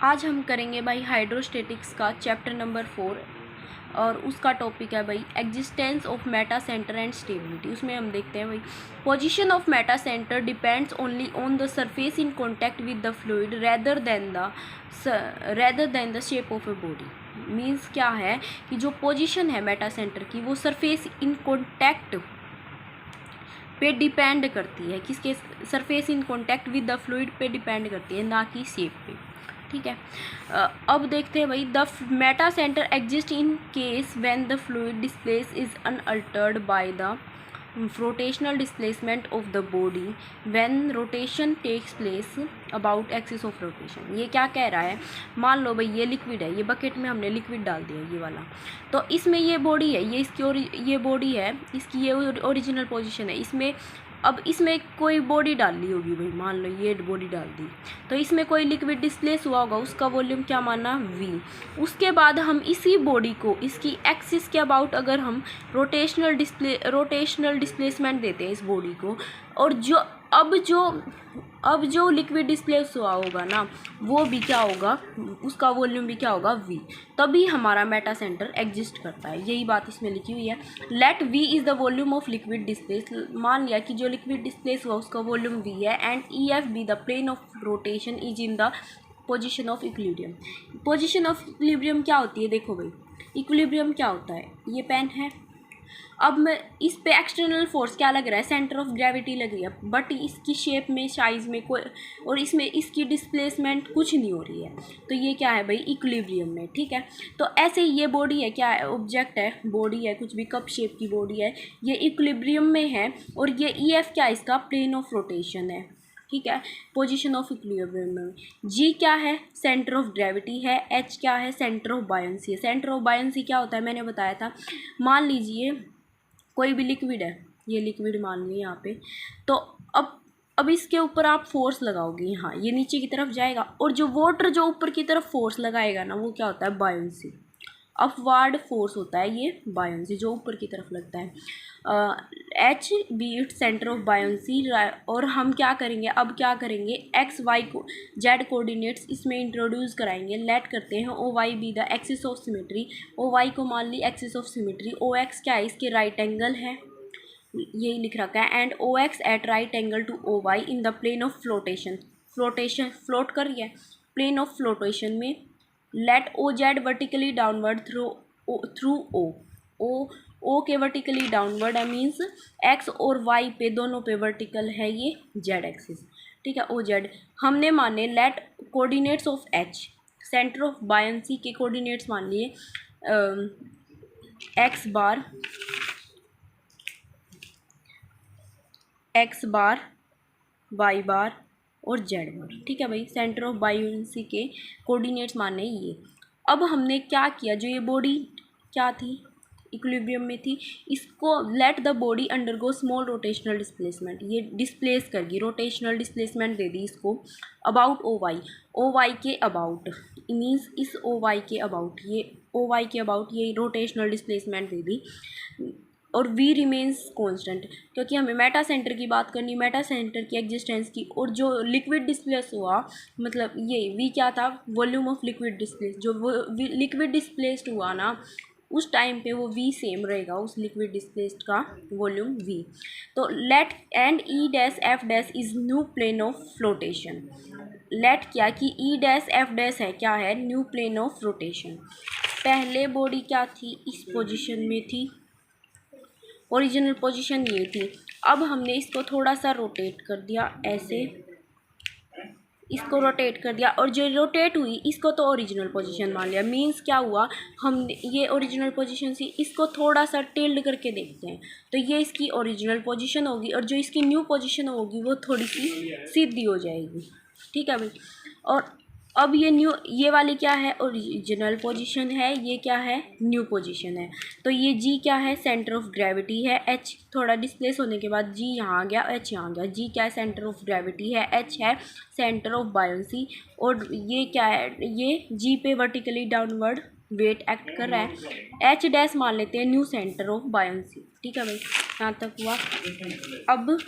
आज हम करेंगे भाई हाइड्रोस्टेटिक्स का चैप्टर नंबर 4 और उसका टॉपिक है भाई existence of Meta centre and stability. उसमें हम देखते हैं भाई position of Meta centre depends only on the surface in contact with the fluid rather than the shape of a body. Means क्या है कि जो पोजीशन है मेटा सेंटर की वो सरफेस इन कॉन्टैक्ट पे डिपेंड करती है, किसके? Surface in contact with the fluid पे डिपेंड करती है, ना कि शेप पे। ठीक है, अब देखते हैं भाई the metacentre exist in case when the fluid displace is unaltered by the rotational displacement of the body when rotation takes place about axis of rotation. ये क्या कह रहा है? मान लो भाई ये लिक्विड है, ये बकेट में हमने लिक्विड डाल दिया ये वाला, तो इसमें ये बॉडी है, ये इसकी ये बॉडी है, इसकी ये ओरिजिनल पोजीशन है। इसमें अब इसमें कोई बॉडी डाल ली होगी भाई, मान लो ये बॉडी डाल दी, तो इसमें कोई लिक्विड डिस्प्लेस हुआ होगा, उसका वॉल्यूम क्या माना? v। उसके बाद हम इसी बॉडी को इसकी एक्सिस के अबाउट अगर हम रोटेशनल डिस्प्लेसमेंट देते हैं इस बॉडी को, और अब जो लिक्विड डिस्प्लेस हुआ होगा ना, वो भी क्या होगा? उसका वॉल्यूम भी क्या होगा? v। तभी हमारा मेटा सेंटर एग्जिस्ट करता है। यही बात इसमें लिखी हुई है। Let v is the volume of liquid displace. मान लिया कि जो लिक्विड डिस्प्लेस हुआ उसका वॉल्यूम v है, and EF be the plane of rotation is in the position of equilibrium. Position of equilibrium क्या होती है? देखो भाई, इक्विलिब्रियम क्या होता है? ये पेन है, अब मैं इस पे एक्सटर्नल फोर्स क्या लग रहा है? सेंटर ऑफ ग्रेविटी लग रही है, बट इसकी शेप में, साइज़ में कोई, और इसमें इसकी डिस्प्लेसमेंट कुछ नहीं हो रही है, तो ये क्या है भाई? इक्विलिब्रियम में। ठीक है, तो ऐसे ही ये बॉडी है, क्या है? ऑब्जेक्ट है, बॉडी है, कुछ भी कप शेप की बॉडी है, ये इक्विलिब्रियम में है, और ये EF क्या है? इसका प्लेन ऑफ रोटेशन है। ठीक है, पोजीशन ऑफ इक्विलिब्रियम में। G क्या है? सेंटर ऑफ ग्रेविटी है। H क्या है? सेंटर ऑफ बायंसी है। सेंटर ऑफ बायंसी क्या होता है? मैंने बताया था। मान लीजिए कोई भी लिक्विड है, ये लिक्विड मान लीजिए यहाँ पे, तो अब इसके ऊपर आप फोर्स लगाओगे, यहाँ ये नीचे की तरफ जाएगा, और जो वाटर जो ऊपर की तरफ फोर्स लगाएगा ना, वो क्या होता है? बायंसी। अपवार्ड फोर्स होता है ये बायंसी, जो ऊपर की तरफ लगता है। H B it centre of buoyancy. और हम क्या करेंगे? अब क्या करेंगे? एक्स वाई को जेड कोऑर्डिनेट्स इसमें इंट्रोड्यूस कराएंगे। लेट करते हैं OY be the axis of symmetry. OY को मान ली एक्सिस ऑफ सिमेट्री। OX क्या है? इसके राइट एंगल है, यही लिख रखा है, and OX at right angle to OY in the plane of flotation. Float कर रही है प्लेन ऑफ फ्लोटेशन में। Let OZ vertically downward through O के वर्टिकली डाउनवर्ड है, मीन्स X और Y पे दोनों पे वर्टिकल है ये Z एक्सिस। ठीक है, OZ हमने माने। Let coordinates of H, centre of buoyancy के कोऑर्डिनेट्स मान लिए X बार, Y बार और Z बार। ठीक है भाई, सेंटर ऑफ बायंसी के कोऑर्डिनेट्स माने ये। अब हमने क्या किया? जो ये बॉडी क्या थी? इक्विलिब्रियम में थी, इसको let the body undergo small rotational displacement. ये डिस्प्लेस करगी, रोटेशनल डिस्प्लेसमेंट दे दी इसको अबाउट OY के अबाउट, मीन्स इस OY के अबाउट, ये OY के अबाउट ये रोटेशनल डिस्प्लेसमेंट दे दी, और V रिमेन्स कांस्टेंट, क्योंकि हमें मेटा सेंटर की बात करनी, मेटा सेंटर की एग्जिस्टेंस की। और जो लिक्विड डिस्प्लेस हुआ, मतलब ये V क्या था? Volume of liquid displace. जो वो लिक्विड डिस्प्लेस्ड हुआ ना, उस टाइम पे वो V सेम रहेगा, उस लिक्विड डिस्प्लेस्ड का वॉल्यूम V। तो let and E dash F dash is new plane of flotation. Let क्या कि E डैश F डैश है, क्या है? New plane of rotation. पहले बॉडी क्या थी? इस पोजीशन में थी, ओरिजिनल पोजीशन ये थी। अब हमने इसको थोड़ा सा रोटेट कर दिया, ऐसे इसको रोटेट कर दिया, और जो रोटेट हुई इसको तो ओरिजिनल पोजीशन मान लिया। मींस क्या हुआ? हम ये ओरिजिनल पोजीशन से इसको थोड़ा सा टिल्ड करके देखते हैं, तो ये इसकी ओरिजिनल पोजीशन होगी, और जो इसकी न्यू पोजीशन होगी वो थोड़ी सी सीधी हो जाएगी। ठीक है भाई, और अब ये वाली क्या है? ओरिजिनल पोजीशन है, ये क्या है? न्यू पोजीशन है। तो ये G क्या है? सेंटर ऑफ ग्रेविटी है। H थोड़ा डिस्प्लेस होने के बाद G यहाँ आ गया, H यहाँ आ गया। G क्या है? सेंटर ऑफ ग्रेविटी है। H है सेंटर ऑफ बायंसी, और ये क्या है? ये G पे वर्टिकली डाउनवर्ड वेट एक्ट कर रहा है। H डैश मान लेते हैं न्यू सेंटर ऑफ बायंसी। ठीक है भाई, यहाँ तक हुआ। अब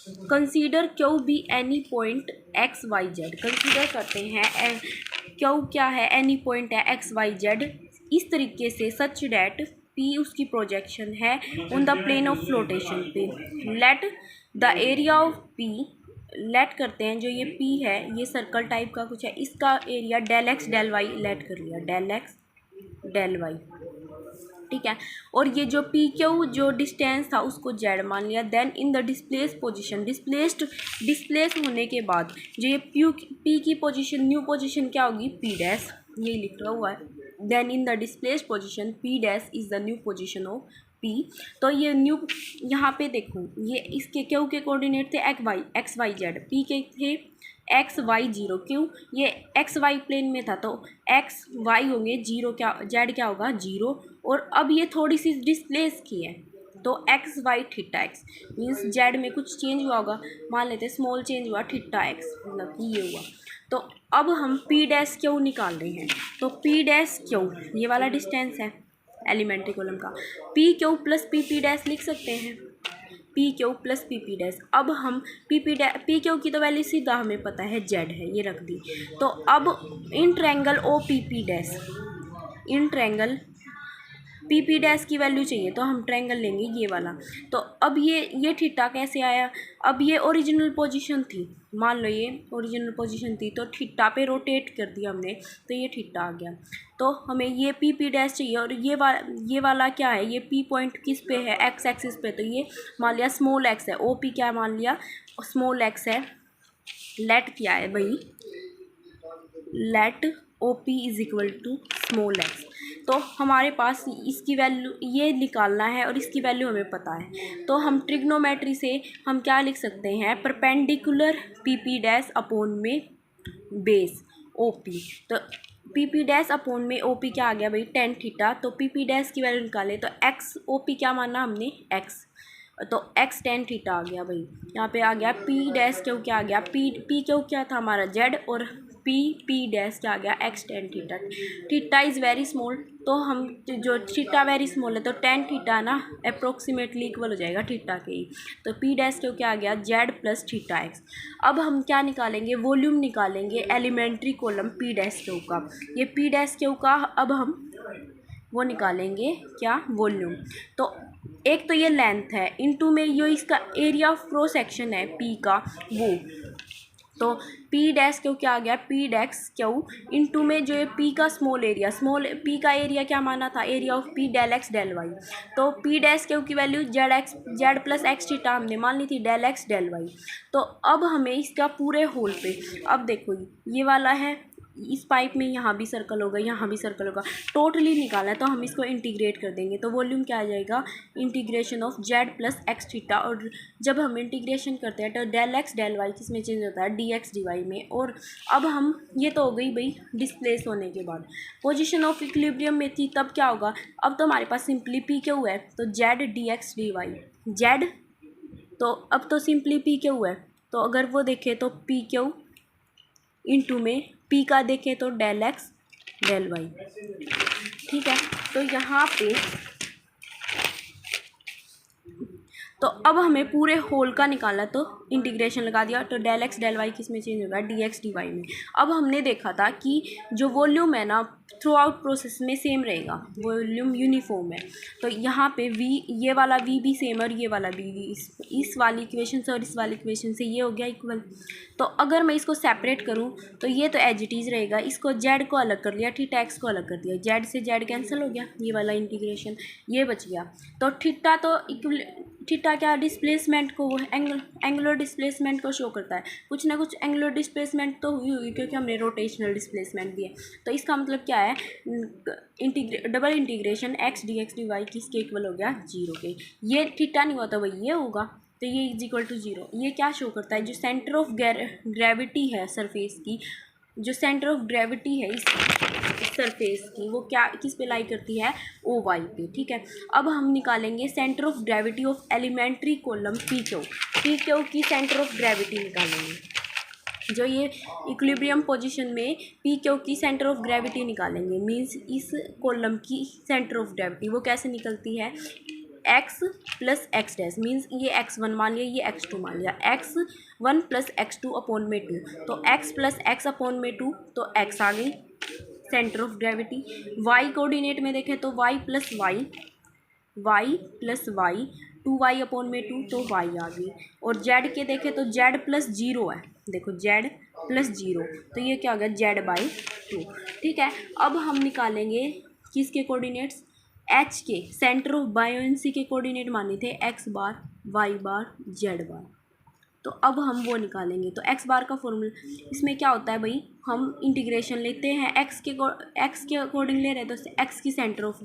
consider q be any point x y z. Consider करते हैं क्यू क्या है, एनी पॉइंट है एक्स वाई जेड इस तरीके से सच डैट पी उसकी प्रोजेक्शन है on the plane of flotation पे। Let the area of p, let करते हैं जो ये पी है ये सर्कल टाइप का कुछ है, इसका area del x del y let कर लिया, डेल एक्स डेल वाई, ठीक है। और ये जो पी क्यू जो डिस्टेंस था उसको जेड मान लिया। Then in the displace position, displace होने के बाद जो ये पी की पोजीशन न्यू पोजीशन क्या होगी, पी डैश, ये लिखा हुआ है। Then in the displace position p dash is the new position of p. तो ये न्यू यहाँ पे देखो ये इसके क्यू के कोऑर्डिनेट थे एक्स वाई जेड, पी के थे एक्स वाई जीरो, क्यों ये एक्स वाई प्लेन में था तो एक्स वाई होंगे जीरो, क्या जेड क्या होगा जीरो। और अब ये थोड़ी सी डिस्प्लेस की है तो x y theta x means z में कुछ चेंज हुआ होगा, मान लेते स्मॉल चेंज हुआ थीटा एक्स, मतलब कि ये हुआ। तो अब हम पी डैश क्यू निकाल रहे हैं, तो पी डैश क्यू ये वाला डिस्टेंस है एलिमेंट्री कॉलम का, P Q plus P dash लिख सकते हैं, P Q plus P dash. अब हम पी क्यू की तो वैल्यू सीधा हमें पता है जेड है, ये रख दी। तो अब in triangle o p dash, in triangle p dash की वैल्यू चाहिए तो हम ट्रायंगल लेंगे ये वाला। तो अब ये थीटा कैसे आया, अब ये ओरिजिनल पोजीशन थी, मान लो ये ओरिजिनल पोजीशन थी तो थीटा पे रोटेट कर दिया हमने तो ये थीटा आ गया। तो हमें ये पी डैश चाहिए और ये वाला क्या है, ये पी पॉइंट किस पे है, एक्स एक्सिस पे, तो ये मान लिया स्मॉल एक्स है, ओ पी क्या मान लिया स्मॉल एक्स है। लेट क्या है भाई, let o p is equal to small x. तो हमारे पास इसकी वैल्यू ये निकालना है और इसकी वैल्यू हमें पता है, तो हम ट्रिग्नोमेट्री से हम क्या लिख सकते हैं, परपेंडिकुलर पी डैश अपोन में बेस ओ पी। तो पी डैश अपोन में ओ पी क्या आ गया भाई टेन थीटा, तो पी डैश की वैल्यू निकाले तो एक्स ओ पी क्या माना हमने एक्स, तो एक्स टेन थीटा आ गया भाई। यहाँ पे आ गया पी डैश क्यू क्या आ गया, पी क्यू क्या था हमारा जेड, और पी डैश क्या आ गया x tan theta. Theta is very small, तो हम जो थीटा वेरी स्मॉल है तो टेन थीटा ना अप्रोक्सीमेटली इक्वल हो जाएगा थीटा के ही। तो पी डैश क्यू क्या आ गया जेड प्लस थीटा एक्स। अब हम क्या निकालेंगे, वॉल्यूम निकालेंगे elementary column p dash q का। ये पी डैश क्यू का अब हम वो निकालेंगे क्या, वॉल्यूम। तो एक तो ये लेंथ है इनटू में ये इसका एरिया ऑफ क्रॉस सेक्शन है पी का वो, तो पी डैश क्यू क्या आ गया, पी डैश क्यू इनटू में जो है पी का स्मॉल एरिया, स्मॉल पी का एरिया क्या माना था, area of p del x del y. तो पी डैश क्यू की value z plus x theta हमने मान ली थी डेल एक्स डेल वाई। तो अब हमें इसका पूरे होल पे, अब देखो ये वाला है इस पाइप में यहाँ भी सर्कल होगा यहाँ भी सर्कल होगा, टोटली निकालना है तो हम इसको इंटीग्रेट कर देंगे। तो वॉल्यूम क्या आ जाएगा, integration of Z plus x theta, और जब हम इंटीग्रेशन करते हैं तो डेल एक्स डेल वाई किस में चेंज होता है, डी एक्स डी वाई में। और अब हम ये तो हो गई भाई डिस्प्लेस होने के बाद, पोजिशन ऑफ इक्विलिब्रियम में थी तब क्या होगा, अब तो हमारे पास सिंपली पी क्यू है तो z d x D y z, तो अब तो सिंपली पी क्यू है, तो अगर वो देखें तो पी क्यू इंटू में पी का देखें तो डेल एक्स डेल वाई, ठीक है। तो यहाँ पे तो अब हमें पूरे होल का निकाला तो इंटीग्रेशन लगा दिया, तो डेल एक्स डेल वाई किस में चेंज होगा, डी एक्स डी वाई में। अब हमने देखा था कि जो वॉल्यूम है ना थ्रू आउट प्रोसेस में सेम रहेगा, वॉल्यूम यूनिफॉर्म है। तो यहाँ पे वी ये वाला वी भी सेम और ये वाला भी इस वाली इक्वेशन से और इस वाली इक्वेशन से ये हो गया इक्वल। तो अगर मैं इसको सेपरेट करूँ तो ये तो एज इट इज़ रहेगा, इसको जेड को अलग कर लिया, थीटा एक्स को अलग कर दिया, जेड से जेड कैंसिल हो गया, ये वाला इंटीग्रेशन ये बच गया। तो थीटा तो थीटा क्या डिस्प्लेसमेंट को एंगुलर डिस्प्लेसमेंट को शो करता है, कुछ ना कुछ एंगुलर डिस्प्लेसमेंट तो हुई हुई क्योंकि हमने रोटेशनल डिस्प्लेसमेंट दिया। तो इसका मतलब क्या है, double integration x D y किसके इक्वल हो गया, जीरो के। ये थीटा नहीं हुआ तो वही ये होगा, तो ये इज इक्वल टू जीरो। ये क्या शो करता है, जो सेंटर ऑफ ग्रेविटी है सरफेस की, जो सेंटर ऑफ ग्रेविटी है इस सरफेस की वो क्या किस पे लाई करती है, ओ वाई पे, ठीक है। अब हम निकालेंगे centre of gravity of elementary column p q की सेंटर ऑफ ग्रेविटी निकालेंगे। जो ये इक्विलिब्रियम पोजीशन में पी क्यू की सेंटर ऑफ ग्रेविटी निकालेंगे, मींस इस कॉलम की सेंटर ऑफ ग्रेविटी वो कैसे निकलती है, x plus x dash means ये x1 मान लिया, ये x2 मान लिया, x1 प्लस x2 अपॉन में 2, तो x प्लस एक्स अपॉन में 2, तो x आ गई centre of gravity. y coordinate में देखें तो y plus Y 2y upon में 2, तो y आ गई। और z के देखें तो z प्लस 0 है, देखो z प्लस 0, तो ये क्या हो गया z/2। ठीक है, अब हम निकालेंगे किसके कोऑर्डिनेट्स, h के सेंटर ऑफ बायोंसी के कोऑर्डिनेट माने थे x बार, y बार, z बार, तो अब हम वो निकालेंगे। तो x बार का फॉर्मूला इसमें क्या होता है भाई, हम इंटीग्रेशन लेते हैं x के अकॉर्डिंग ले रहे हैं, तो x की सेंटर ऑफ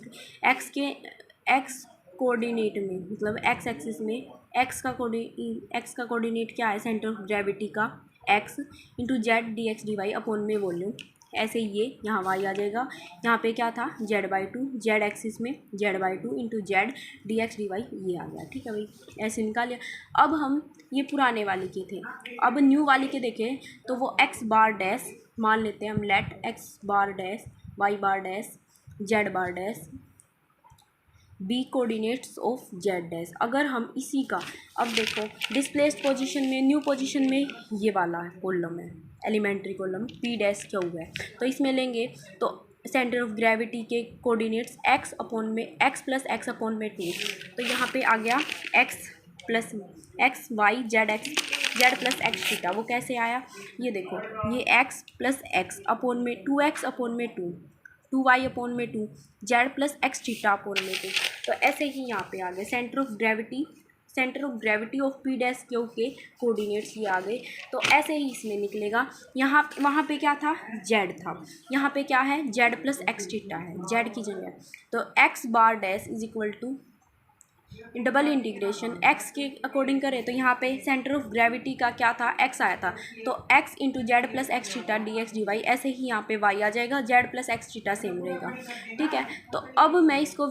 x कोऑर्डिनेट में मतलब x एक्सिस में x का कोऑर्डिनेट क्या है, सेंटर ऑफ ग्रेविटी का x into z d x D y upon में वॉल्यूम, ऐसे ये यहाँ y आ जाएगा, यहाँ पे क्या था z/2, जेड एक्सिस में z/2 into z d x D y, ये आ गया। ठीक है भाई, ऐसे निकाल लिया। अब हम ये पुराने वाले के थे, अब न्यू वाले के देखें तो वो x बार डैश मान लेते हैं हम, let x bar dash y bar dash z bar dash be coordinates of z dash. अगर हम इसी का अब देखो डिस्प्लेस्ड पोजीशन में, न्यू पोजीशन में ये वाला है कॉलम है, elementary column p dash q है, तो इसमें लेंगे तो सेंटर ऑफ ग्रेविटी के कोऑर्डिनेट्स x अपॉन में x प्लस एक्स अपॉन में 2, तो यहाँ पे आ गया x plus x y Z plus x theta. वो कैसे आया, ये देखो ये x प्लस एक्स अपॉन में 2x अपॉन में 2y अपॉन में 2 Z plus x theta upon में 2, तो ऐसे ही यहाँ पे आ गए centre of gravity of P dash Q के कोऑर्डिनेट्स ये आ गए। तो ऐसे ही इसमें निकलेगा, यहाँ वहाँ पे क्या था z था, यहाँ पे क्या है z प्लस एक्स थीटा है z की जगह, तो x bar dash is equal to double integration x के अकॉर्डिंग करें तो यहाँ पे सेंटर ऑफ ग्रेविटी का क्या था x आया था, तो x into z plus x theta d x D y, ऐसे ही यहाँ पे y आ जाएगा, z plus x theta same रहेगा। ठीक है, तो अब मैं इसको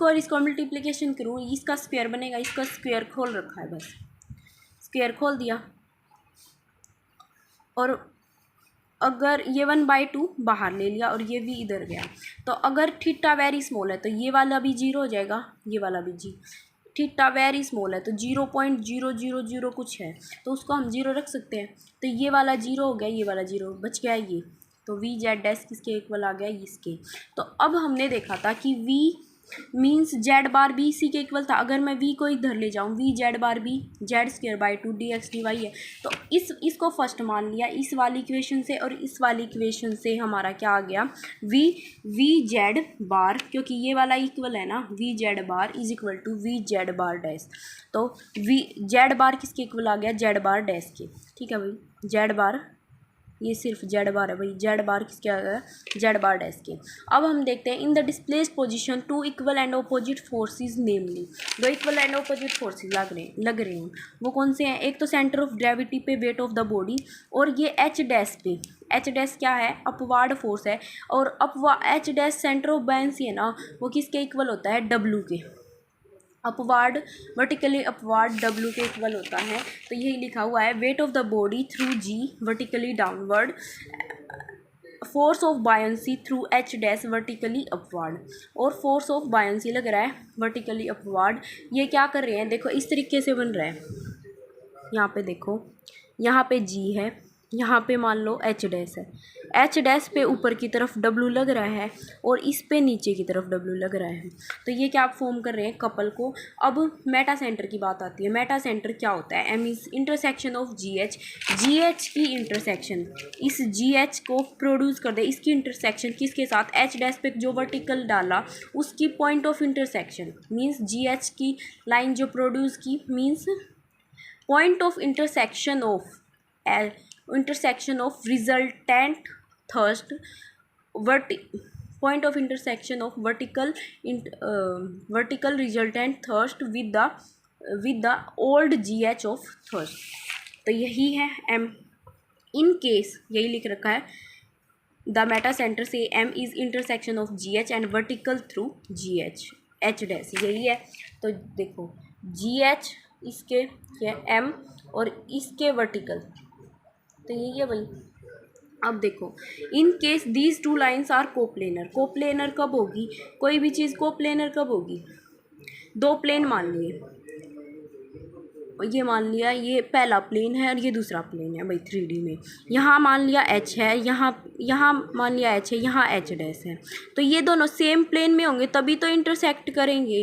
और इसको मल्टीप्लिकेशन करूँ, इसका स्क्वायर बनेगा, इसका स्क्वायर खोल रखा है, बस स्क्वायर खोल दिया, और अगर ये 1/2 बाहर ले लिया और ये v इधर गया, तो अगर थीटा वेरी स्मॉल है तो ये वाला भी 0 हो जाएगा, ये वाला भी जी, थीटा वेरी स्मॉल है तो 0.000 कुछ है, तो उसको हम 0 रख सकते हैं, तो ये वाला 0 हो गया, ये वाला 0 बच गया ये, तो v जेड डैश किसके इक्वल आ गया, इसके। तो अब हमने देखा था कि v means Z bar B C के इक्वल था, अगर मैं v को इधर ले जाऊँ, v z bar b z² d x D y है, तो इसको फर्स्ट मान लिया इस वाली इक्वेशन से, और इस वाली इक्वेशन से हमारा क्या आ गया v जेड बार, क्योंकि ये वाला इक्वल है ना, v z bar is equal to v z bar dash, तो v जेड बार किसके इक्वल आ गया, जेड बार डैश के। ठीक है भाई, जेड बार ये सिर्फ जेड बार है भाई, जेड बार किसके आ गया, जेड बार डैश के। अब हम देखते हैं in the displaced position 2 equal and opposite forces, namely 2 equal and opposite forces लग रहे हैं, वो कौन से हैं, एक तो सेंटर ऑफ ग्रेविटी पे वेट ऑफ द बॉडी, और ये एच डैश पे, एच डैश क्या है, अपवार्ड फोर्स है, और H dash centre of buoyancy है ना, वो किसके इक्वल होता है, डब्ल्यू के, अपवार्ड वर्टिकली अपवार्ड डब्ल्यू के इक्वल होता है, तो यही लिखा हुआ है weight of the body through g vertically downward, force of buoyancy through h dash vertically upward, और फोर्स ऑफ बायोंसी लग रहा है वर्टिकली अपवार्ड। ये क्या कर रहे हैं, देखो इस तरीके से बन रहा है, यहाँ पे देखो, यहाँ पे जी है, यहाँ पे मान लो एच डैश है, एच डैश पे ऊपर की तरफ डब्लू लग रहा है, और इस पे नीचे की तरफ डब्लू लग रहा है, तो ये क्या फॉर्म कर रहे हैं, कपल को। अब मेटा सेंटर की बात आती है, मेटा सेंटर क्या होता है, M is intersection of G H की इंटरसेक्शन, इस जी एच को प्रोड्यूस कर दे, इसकी इंटरसेक्शन किसके साथ, एच डैश पे जो वर्टिकल डाला उसकी point of intersection, means G H की लाइन जो प्रोड्यूस की, means point of intersection of resultant thrust point of intersection of vertical resultant thrust with the old GH of thrust, तो यही है M। इन केस यही लिख रखा है, द मेटा सेंटर से M is intersection of GH and vertical through GH H dash, यही है। तो देखो GH इसके ये M और इसके वर्टिकल, तो यही है भाई। अब देखो in case these two lines are coplanar, coplanar कब होगी, कोई भी चीज़ कोप्लेनर कब होगी, दो प्लेन मान लिए, ये मान लिया ये पहला प्लेन है और ये दूसरा प्लेन है भाई 3D में। यहाँ मान लिया एच है, यहाँ मान लिया एच है, यहाँ एच डैश है। तो ये दोनों सेम प्लेन में होंगे तभी तो इंटरसेक्ट करेंगे,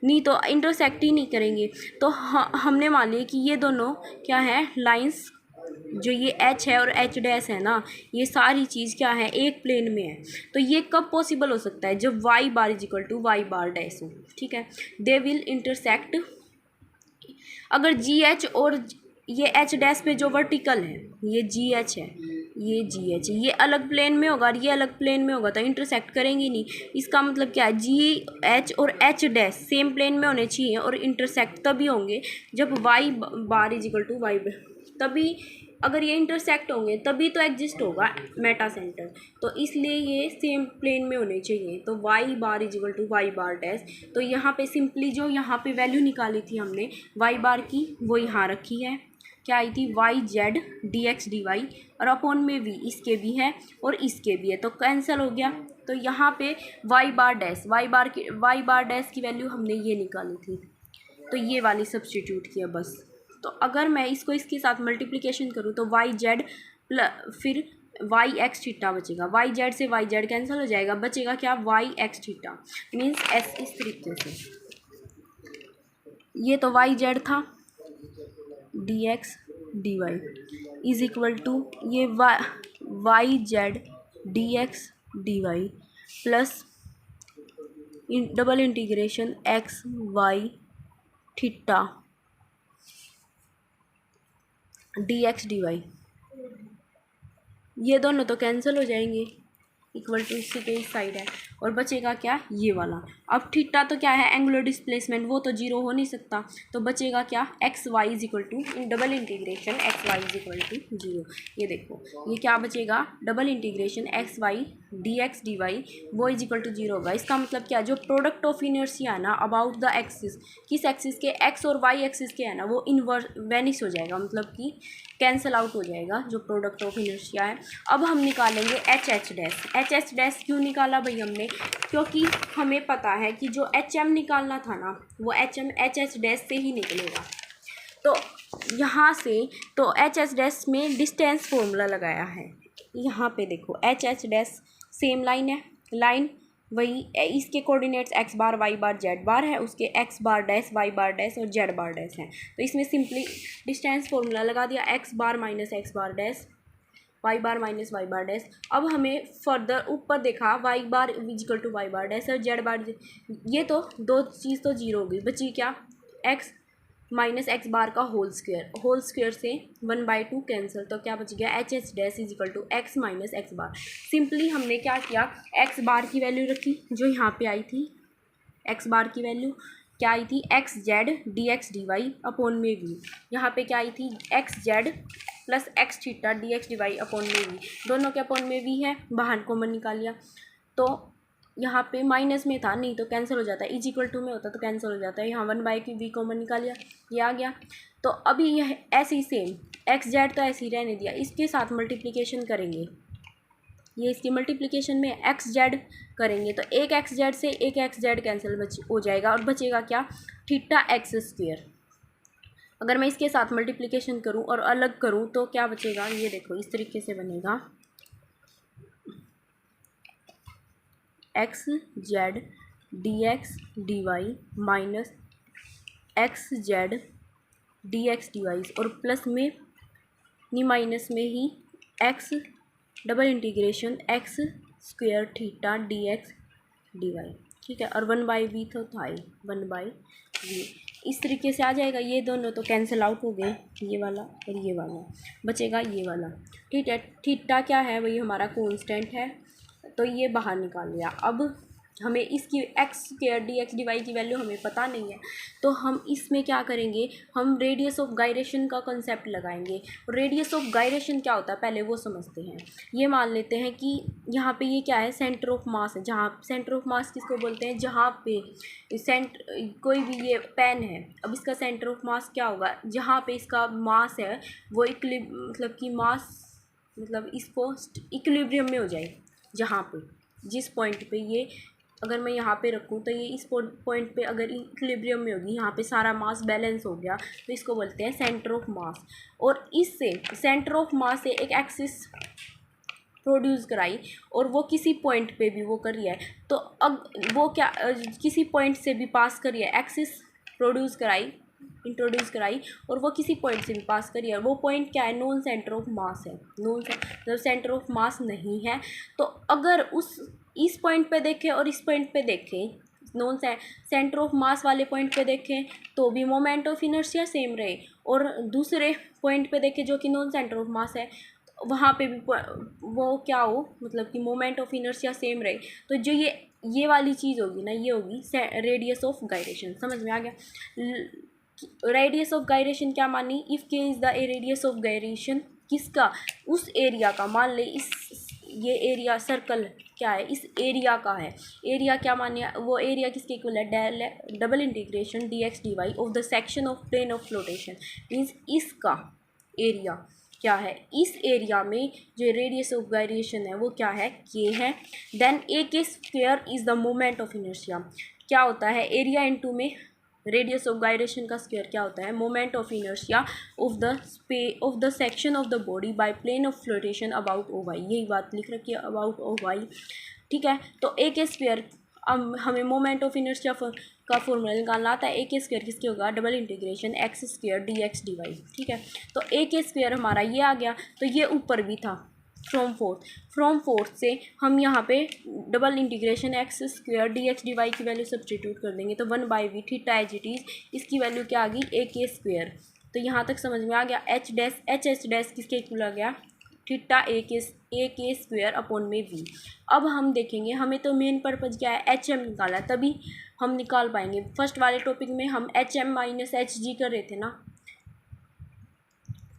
नहीं तो इंटरसेक्ट ही नहीं करेंगे। तो हमने मान लिया कि ये दोनों क्या है, लाइंस, जो ये एच है और एच डैश है ना, ये सारी चीज़ क्या है, एक प्लेन में है। तो ये कब पॉसिबल हो सकता है, जब y bar is equal to y bar dash हो, ठीक है। दे विल इंटरसेक्ट, अगर जी एच और ये एच डैश पे जो वर्टिकल है, ये जी एच है, ये जी एच है, ये अलग प्लेन में होगा और ये अलग प्लेन में होगा तो इंटरसेक्ट करेंगे नहीं। इसका मतलब क्या है, जी एच और एच डैश सेम प्लेन में होने चाहिए और इंटरसेक्ट तभी होंगे जब y bar is equal to y, तभी अगर ये इंटरसेक्ट होंगे तभी तो एग्जिस्ट होगा मेटा सेंटर। तो इसलिए ये सेम प्लेन में होने चाहिए। तो y bar is equal to y bar dash, तो यहाँ पे सिंपली जो यहाँ पे वैल्यू निकाली थी हमने वाई बार की, वो यहाँ रखी है, क्या आई थी, y z d x D y, और अपॉन में वी, इसके भी है और इसके भी है, तो कैंसिल हो गया। तो यहाँ पे Y bar dash, y bar dash की वैल्यू हमने ये निकाली थी, तो ये वाली सब्स्टिट्यूट किया बस। तो अगर मैं इसको इसके साथ मल्टीप्लिकेशन करूँ तो वाई जेड फिर वाई एक्स थीटा बचेगा, वाई जेड से वाई जेड कैंसिल हो जाएगा, बचेगा क्या, y x theta, means s इस तरीके से। ये तो वाई जेड था, d x D y is equal to ये y z d x D y plus double integration x y theta d x D y, ये दोनों तो कैंसिल हो जाएंगे, इक्वल टू इसी के इस साइड है, और बचेगा क्या, ये वाला। अब थीटा तो क्या है, एंगुलर डिस्प्लेसमेंट, वो तो जीरो हो नहीं सकता, तो बचेगा क्या, x y is equal to double integration x y is equal to zero. ये देखो ये क्या बचेगा, double integration x y d x D y, वो इज इक्वल टू जीरो होगा। इसका मतलब क्या, जो प्रोडक्ट ऑफ इनर्शिया है ना अबाउट द एक्सिस, किस एक्सिस के, एक्स और वाई एक्सिस के है ना, वो इनवर्स वेनिश हो जाएगा, मतलब कि कैंसिल आउट हो जाएगा जो प्रोडक्ट ऑफ इनर्शिया है। अब हम निकालेंगे H H dash. H H dash क्यों निकाला भाई हमने, क्योंकि हमें पता है कि जो एच एम निकालना था ना, वो H M H H dash से ही निकलेगा। तो यहाँ से तो एच एच डैश में डिस्टेंस फॉर्मूला लगाया है, यहाँ पे देखो H H dash same line है, लाइन वही इसके coordinates x bar y bar z bar है, उसके x bar dash y bar dash और जेड बार डैश है। तो इसमें सिंपली डिस्टेंस फॉर्मूला लगा दिया, x bar minus x bar dash y बार माइनस वाई बार डैश। अब हमें फर्दर ऊपर देखा y bar equal to y bar dash और जेड बार, ये तो दो चीज़ तो जीरो हो गई, बची क्या, एक्स माइनस एक्स बार का होल स्क्वायर से 1/2 कैंसिल, तो क्या बच गया, H H dash is equal to x minus x bar. Simply हमने क्या किया, एक्स बार की वैल्यू रखी जो यहाँ पे आई थी, एक्स बार की वैल्यू क्या आई थी, x z d x D y upon में वी, यहाँ पे क्या आई थी, x z plus x theta d x D y upon में वी, दोनों के अपॉन में वी है, बाहर कॉमन निकाल लिया, तो यहाँ पे माइनस में था, नहीं तो कैंसिल हो जाता है, इज इक्वल टू में होता तो कैंसिल हो जाता है, यहाँ 1/2 वी कॉमन निकाल लिया, ये आ गया। तो अभी यह ऐसे ही सेम एक्स जेड तो ऐसे ही रहने दिया, इसके साथ मल्टीप्लिकेशन करेंगे, ये इसकी मल्टीप्लिकेशन में एक्स जेड करेंगे तो एक एक्स जेड से एक एक्स जेड कैंसिल हो जाएगा और बचेगा क्या, थीटा एक्स स्क्वायर। अगर मैं इसके साथ मल्टीप्लिकेशन करूँ और अलग करूँ तो क्या बचेगा, ये देखो इस तरीके से बनेगा, x z d x D y minus x z d x D y, और प्लस में नहीं माइनस में ही x double integration x square theta d x D Y, ठीक है, और 1/v तो था ही 1/v, इस तरीके से आ जाएगा। ये दोनों तो कैंसिल आउट हो गए, ये वाला और ये वाला, बचेगा ये वाला, ठीक है। थीटा क्या है, वही हमारा कांस्टेंट है, तो ये बाहर निकाल लिया। अब हमें इसकी x square D x D Y की वैल्यू हमें पता नहीं है, तो हम इसमें क्या करेंगे, हम रेडियस ऑफ गायरेशन का कंसेप्ट लगाएंगे। रेडियस ऑफ गायरेशन क्या होता है पहले वो समझते हैं। ये मान लेते हैं कि यहाँ पे ये क्या है, सेंटर ऑफ मास है, जहाँ सेंटर ऑफ मास किसको बोलते हैं, जहाँ पे कोई भी ये पेन है, अब इसका सेंटर ऑफ मास क्या होगा, जहाँ पे इसका मास है वो मतलब कि मास मतलब इसको इक्विलिब्रियम में हो जाए, जहाँ पे जिस पॉइंट पे ये अगर मैं यहाँ पे रखूँ तो ये इस पॉइंट पे अगर इक्विलिब्रियम में होगी, यहाँ पे सारा मास बैलेंस हो गया, तो इसको बोलते हैं सेंटर ऑफ मास। और इससे सेंटर ऑफ मास से एक एक्सिस प्रोड्यूस कराई और वो किसी पॉइंट पे भी वो कर रही है, तो अब वो क्या किसी पॉइंट से भी पास करी है, एक्सिस इंट्रोड्यूस कराई और वो किसी पॉइंट से भी पास करी है। वो पॉइंट क्या है, नॉन सेंटर ऑफ मास है। मतलब सेंटर ऑफ मास नहीं है। तो अगर इस पॉइंट पे देखें और इस पॉइंट पे देखें, नॉन सेंटर ऑफ मास वाले पॉइंट पे देखें तो भी मोमेंट ऑफ इनर्शिया सेम रहे, और दूसरे पॉइंट पे देखें जो कि नॉन सेंटर ऑफ मास है, वहाँ पे भी वो क्या हो, मतलब कि मोमेंट ऑफ इनर्शिया सेम रहे। तो जो ये वाली चीज़ होगी ना, ये होगी रेडियस ऑफ गायरेशन। समझ में आ गया? रेडियस ऑफ गायरेशन क्या मानी, इफ़ के is the radius of gyration किसका, उस एरिया का। मान ले ये एरिया सर्कल क्या है, इस एरिया का है। एरिया क्या मानिए, वो एरिया किसके इक्वल है, double integration dx dy of the section of plane of flotation. Means इसका एरिया क्या है, इस एरिया में जो रेडियस ऑफ गायरेशन है वो क्या है, के है। देन ए के square is the moment of inertia. क्या होता है, एरिया इंटू में रेडियस ऑफ गायरेशन का स्क्वायर क्या होता है, moment of inertia of the section of the body by plane of flotation about O Y. यही बात लिख रखी है, अबाउट ओ वाई। ठीक है, तो ए के स्क्वायर, अब हमें मोमेंट ऑफ इनर्शिया का फॉर्मूला निकालना आता है। ए के स्क्वायर किसके होगा, double integration x square D x D Y. ठीक है, तो ए के स्क्वायर हमारा ये आ गया, तो ये ऊपर भी था फ्रॉम फोर्थ से हम यहाँ पे double integration x square D x D Y की वैल्यू सब्सटीट्यूट कर देंगे, तो 1/v theta as it is, इसकी वैल्यू क्या आ गई, ए के स्क्वायर। तो यहाँ तक समझ में आ गया। एच डैश किसके इक्वल आ गया, थीटा ए के स्क्वायर अपॉन में वी। अब हम देखेंगे, हमें तो मेन पर्पज़ क्या है, एच एम निकाला, तभी हम निकाल पाएंगे। फर्स्ट वाले टॉपिक में हम H M minus H G कर रहे थे ना,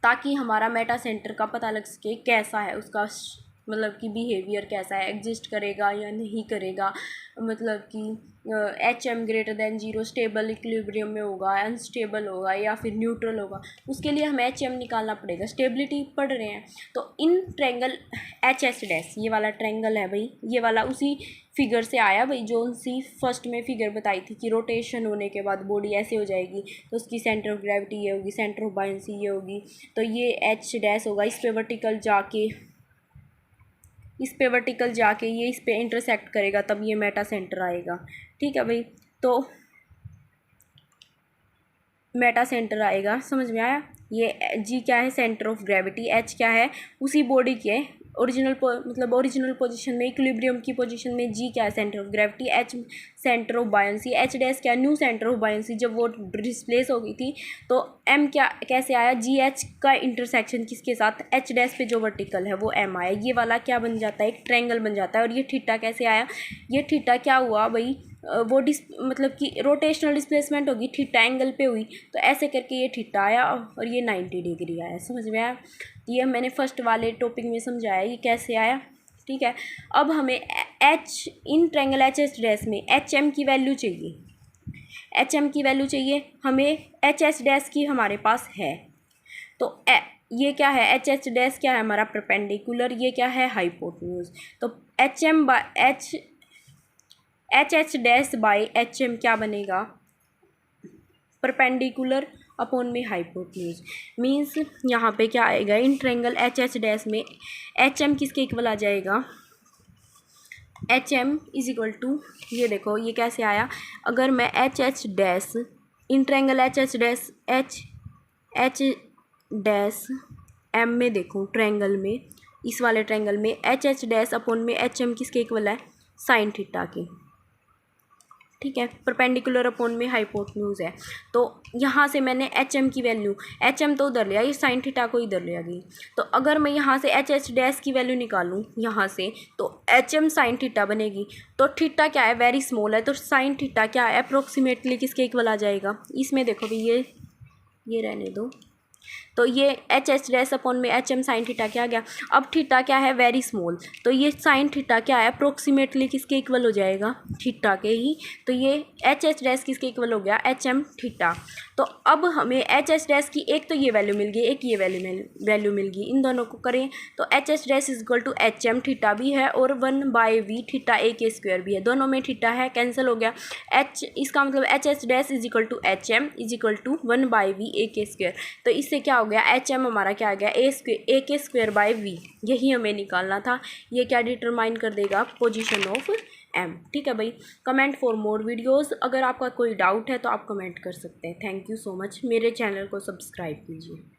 ताकि हमारा मेटा सेंटर का पता लग सके कैसा है, उसका मतलब कि बिहेवियर कैसा है, एग्जिस्ट करेगा या नहीं करेगा, मतलब कि H M greater than zero stable equilibrium में होगा, अनस्टेबल होगा या फिर न्यूट्रल होगा। उसके लिए हमें एच एम निकालना पड़ेगा। स्टेबिलिटी पढ़ रहे हैं तो इन ट्रायंगल एच एस डैश, ये वाला ट्रायंगल है भाई, ये वाला उसी फिगर से आया भाई, जो उसी फर्स्ट में फिगर बताई थी कि रोटेशन होने के बाद बॉडी ऐसे हो जाएगी, तो उसकी सेंटर ऑफ ग्रेविटी ये होगी, सेंटर ऑफ बायंसी ये होगी, तो ये एच डैश होगा, इस पे वर्टिकल जाके ये इस पे इंटरसेक्ट करेगा, तब ये मेटा सेंटर आएगा। ठीक है भाई, तो मेटा सेंटर आएगा, समझ में आया। ये जी क्या है, सेंटर ऑफ ग्रेविटी, एच क्या है, उसी बॉडी के ओरिजिनल पोजीशन में, इक्विलिब्रियम की पोजीशन में जी क्या है, centre of gravity, H centre of buoyancy, H dash क्या, न्यू सेंटर ऑफ बायंसी, जब वो डिस्प्लेस हो गई थी। तो एम क्या कैसे आया, जी एच का इंटरसेक्शन किसके साथ, एच डैश पे जो वर्टिकल है वो एम आया, ये वाला क्या बन जाता है, एक ट्रायंगल बन जाता है। और ये थीटा कैसे आया, ये थीटा क्या हुआ भाई, वो मतलब कि रोटेशनल डिस्प्लेसमेंट होगी, थीटा एंगल पे हुई, तो ऐसे करके ये थीटा आया और ये 90 डिग्री आया। समझ में आया, ये मैंने फर्स्ट वाले टॉपिक में समझाया ये कैसे आया। ठीक है, अब हमें H in triangle H S dash में एच एम की वैल्यू चाहिए, एच एम की वैल्यू चाहिए हमें, एच एस डैश की हमारे पास है। तो ये क्या है, एच एच डैश क्या है हमारा, परपेंडिकुलर, ये क्या है, हाइपोटेन्यूज। तो H M by H H dash by H M क्या बनेगा, परपेंडिकुलर अपॉन में हाइपोटेन्यूज। मीन्स यहाँ पे क्या आएगा, in triangle H H dash में एच एम किसके इक्वल आ जाएगा, H M is equal to, ये देखो ये कैसे आया, अगर मैं H H dash in triangle H H dash M में देखूँ, ट्रायंगल में, इस वाले ट्रायंगल में एच एच डैश अपॉन में एच एम किसके इक्वल है, साइन थीटा के। ठीक है, परपेंडिकुलर अपॉन में हाइपोटेन्यूज है। तो यहाँ से मैंने एच एम की वैल्यू, एच एम तो उधर लिया, ये साइन थीटा को इधर ले गई। तो अगर मैं यहाँ से एच एच डैश की वैल्यू निकालूँ यहाँ से, तो एच एम साइन थीटा बनेगी। तो थीटा क्या है, वेरी स्मॉल है, तो साइन थीटा क्या है, अप्रोक्सीमेटली किसके इक्वल आ जाएगा। इसमें देखो भाई, ये रहने दो, तो ये एच एच डैश अपॉन में एच एम साइन थीटा क्या आ गया। अब थीटा क्या है, वेरी स्मॉल, तो ये साइन थीटा क्या है, अप्रोक्सीमेटली किसके इक्वल हो जाएगा, थीटा के ही। तो ये एच एच डैश किसके इक्वल हो गया, एच एम थीटा। तो अब हमें एच एच डैश की एक तो ये वैल्यू मिल गई, एक ये वैल्यू मिल गई, इन दोनों को करें तो H H dash is equal to H M theta भी है और 1/v थीटा ए के स्क्वायर भी है, दोनों में थीटा है, कैंसिल हो गया। एच इसका मतलब H H dash is equal to H M is equal to 1/v A के स्क्वायर। तो इससे क्या हो गया, एच एम हमारा क्या आ गया, ए के स्क्वायर बाय वी, यही हमें निकालना था। ये क्या डिटरमाइन कर देगा, पोजीशन ऑफ एम। ठीक है भाई, कमेंट फॉर मोर वीडियोस। अगर आपका कोई डाउट है तो आप कमेंट कर सकते हैं। थैंक यू सो मच, मेरे चैनल को सब्सक्राइब कीजिए।